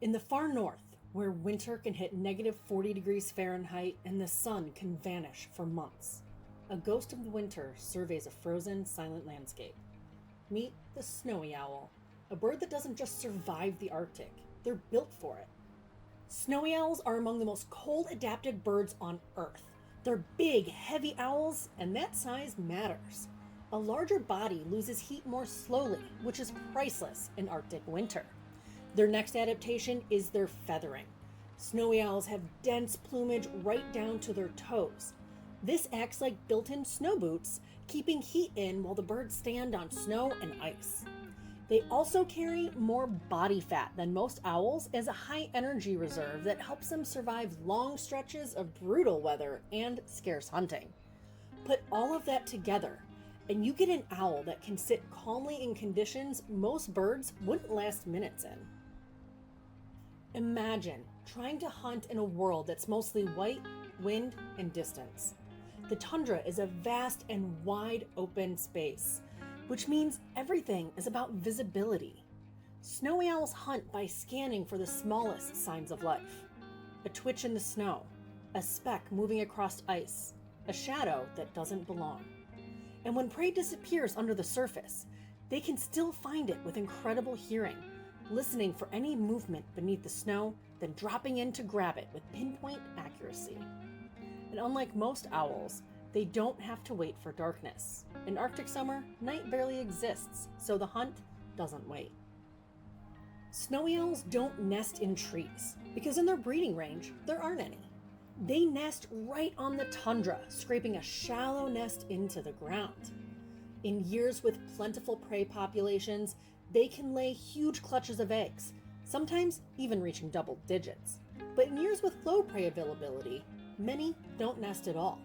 In the far north, where winter can hit negative 40 degrees Fahrenheit and the sun can vanish for months, a ghost of the winter surveys a frozen, silent landscape. Meet the snowy owl, a bird that doesn't just survive the Arctic, they're built for it. Snowy owls are among the most cold-adapted birds on Earth. They're big, heavy owls, and that size matters. A larger body loses heat more slowly, which is priceless in Arctic winter. Their next adaptation is their feathering. Snowy owls have dense plumage right down to their toes. This acts like built-in snow boots, keeping heat in while the birds stand on snow and ice. They also carry more body fat than most owls as a high energy reserve that helps them survive long stretches of brutal weather and scarce hunting. Put all of that together, and you get an owl that can sit calmly in conditions most birds wouldn't last minutes in. Imagine trying to hunt in a world that's mostly white, wind, and distance. The tundra is a vast and wide open space, which means everything is about visibility. Snowy owls hunt by scanning for the smallest signs of life. A twitch in the snow, a speck moving across ice, a shadow that doesn't belong. And when prey disappears under the surface, they can still find it with incredible hearing, listening for any movement beneath the snow, then dropping in to grab it with pinpoint accuracy. And unlike most owls, they don't have to wait for darkness. In Arctic summer, night barely exists, so the hunt doesn't wait. Snowy owls don't nest in trees, because in their breeding range, there aren't any. They nest right on the tundra, scraping a shallow nest into the ground. In years with plentiful prey populations, they can lay huge clutches of eggs, sometimes even reaching double digits. But in years with low prey availability, many don't nest at all.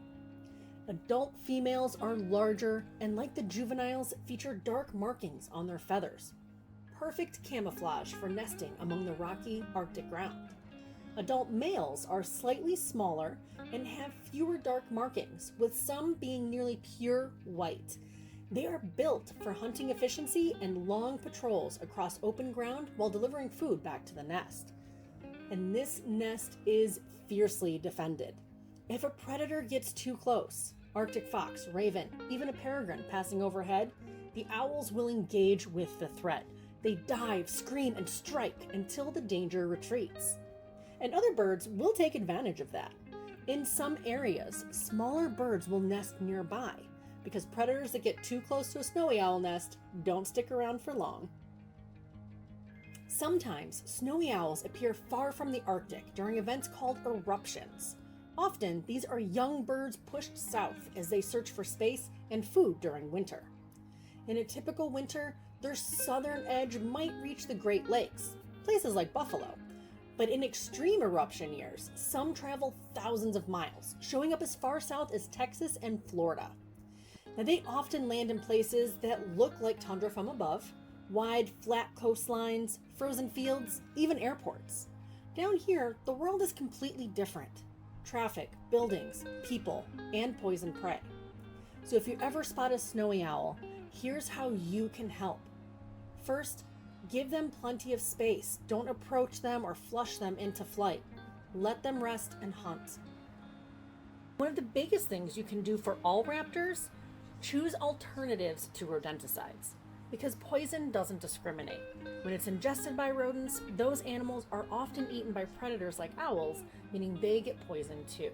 Adult females are larger and, like the juveniles, feature dark markings on their feathers. Perfect camouflage for nesting among the rocky Arctic ground. Adult males are slightly smaller and have fewer dark markings, with some being nearly pure white. They are built for hunting efficiency and long patrols across open ground while delivering food back to the nest. And this nest is fiercely defended. If a predator gets too close, Arctic fox, raven, even a peregrine passing overhead, the owls will engage with the threat. They dive, scream, and strike until the danger retreats. And other birds will take advantage of that. In some areas, smaller birds will nest nearby, because predators that get too close to a snowy owl nest don't stick around for long. Sometimes, snowy owls appear far from the Arctic during events called eruptions. Often, these are young birds pushed south as they search for space and food during winter. In a typical winter, their southern edge might reach the Great Lakes, places like Buffalo. But in extreme eruption years, some travel thousands of miles, showing up as far south as Texas and Florida. Now, they often land in places that look like tundra from above, wide, flat coastlines, frozen fields, even airports. Down here, the world is completely different. Traffic, buildings, people, and poison prey. So if you ever spot a snowy owl, here's how you can help. First, give them plenty of space. Don't approach them or flush them into flight. Let them rest and hunt. One of the biggest things you can do for all raptors, choose alternatives to rodenticides, because poison doesn't discriminate. When it's ingested by rodents, those animals are often eaten by predators like owls, meaning they get poisoned too.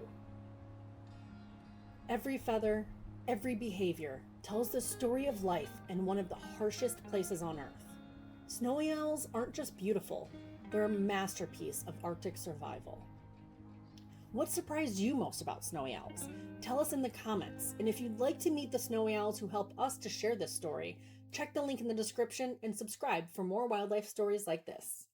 Every feather, every behavior tells the story of life in one of the harshest places on Earth. Snowy owls aren't just beautiful, they're a masterpiece of Arctic survival. What surprised you most about snowy owls? Tell us in the comments, and if you'd like to meet the snowy owls who help us to share this story, check the link in the description and subscribe for more wildlife stories like this.